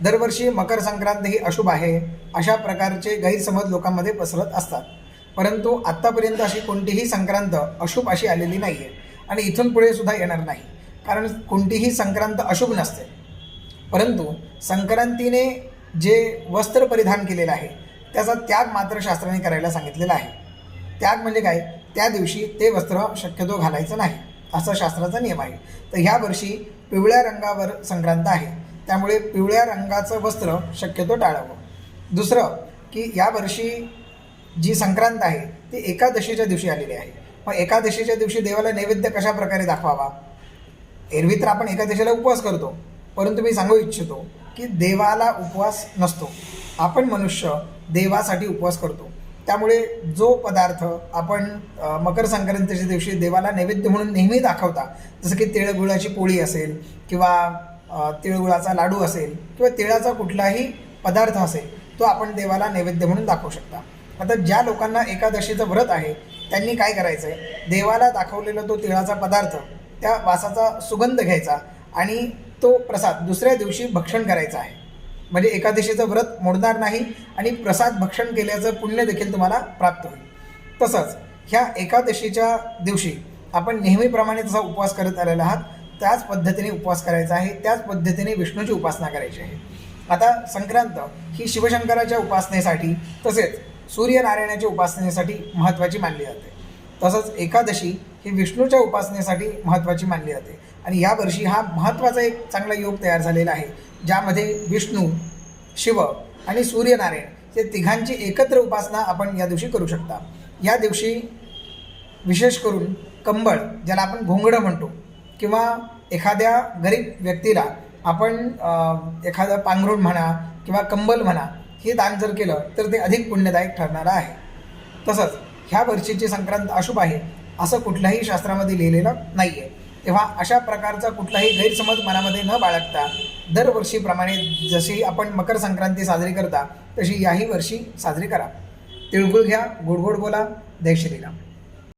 दरवर्षी मकर संक्रांत ही अशुभ आहे अशा प्रकारचे गैरसमज लोकांमध्ये पसरत असतात. परंतु आत्तापर्यंत अशी कोणतीही संक्रांत अशुभ अशी आलेली नाही आहे आणि इथून पुढे सुद्धा येणार नाही, कारण कोणतीही संक्रांत अशुभ नसते. परंतु संक्रांतीने जे वस्त्र परिधान केलेलं आहे त्याचा त्याग मात्र शास्त्राने करायला सांगितलेला आहे. त्याग म्हणजे काय? त्या दिवशी ते वस्त्र शक्यतो घालायचं नाही असा शास्त्राचा नियम आहे. तर ह्या वर्षी पिवळ्या रंगावर संक्रांत आहे, त्यामुळे पिवळ्या रंगाचं वस्त्र शक्यतो टाळावं. दुसरं की यावर्षी जी संक्रांत आहे ती एकादशीच्या दिवशी आलेली आहे. मग एकादशीच्या दिवशी देवाला नैवेद्य कशा प्रकारे दाखवावा? एरवी तर आपण एकादशीला उपवास करतो, परंतु मी सांगू इच्छितो की देवाला उपवास नसतो. आपण मनुष्य देवासाठी उपवास करतो. त्यामुळे जो पदार्थ आपण मकर संक्रांतीच्या दिवशी देवाला नैवेद्य म्हणून नेहमी दाखवता, जसं की तिळगुळाची पोळी असेल किंवा तिळगुळाचा लाडू असेल किंवा तिळाचा कुठलाही पदार्थ असेल, तो आपण देवाला नैवेद्य म्हणून दाखवू शकता. आता ज्या लोकांना एकादशीचं व्रत आहे त्यांनी काय करायचं आहे? देवाला दाखवलेला तो तिळाचा पदार्थ, त्या वासाचा सुगंध घ्यायचा आणि तो प्रसाद दुसऱ्या दिवशी भक्षण करायचा आहे. म्हणजे एकादशीचं व्रत मोडणार नाही आणि प्रसाद भक्षण केल्याचं पुण्य देखील तुम्हाला प्राप्त होईल. तसंच ह्या एकादशीच्या दिवशी आपण नेहमीप्रमाणे तसा उपवास करत आलेला आहात, त्याच पद्धतीने उपवास करायचा आहे, त्याच पद्धतीने विष्णूची उपासना करायची आहे. आता संक्रांत ही शिवशंकराच्या उपासनेसाठी तसेच सूर्यनारायणाच्या उपासनेसाठी महत्त्वाची मानली जाते. तसंच एकादशी ही विष्णूच्या उपासनेसाठी महत्त्वाची मानली जाते. आणि यावर्षी हा महत्त्वाचा एक चांगला योग तयार झालेला आहे, ज्यामध्ये विष्णू, शिव आणि सूर्यनारायण हे तिघांची एकत्र उपासना आपण या दिवशी करू शकता. या दिवशी विशेष करून कंबळ, ज्याला आपण घोंगडं म्हणतो, किंवा एखाद्या गरीब व्यक्तीला आपण एखादं पांघरूण म्हणा किंवा कंबल म्हणा, हे दान जर केलं तर ते अधिक पुण्यदायक ठरणारं आहे. तसंच ह्या वर्षीची संक्रांत अशुभ आहे असं कुठल्याही शास्त्रामध्ये लिहिलेलं नाही आहे. तेव्हा अशा प्रकारचा कुठलाही गैरसमज मनामध्ये न बाळगता दरवर्षीप्रमाणे जशी आपण मकर संक्रांती साजरी करता तशी याही वर्षी साजरी करा. तिळगुळ घ्या, गोड गोड बोला. जय श्रीराम.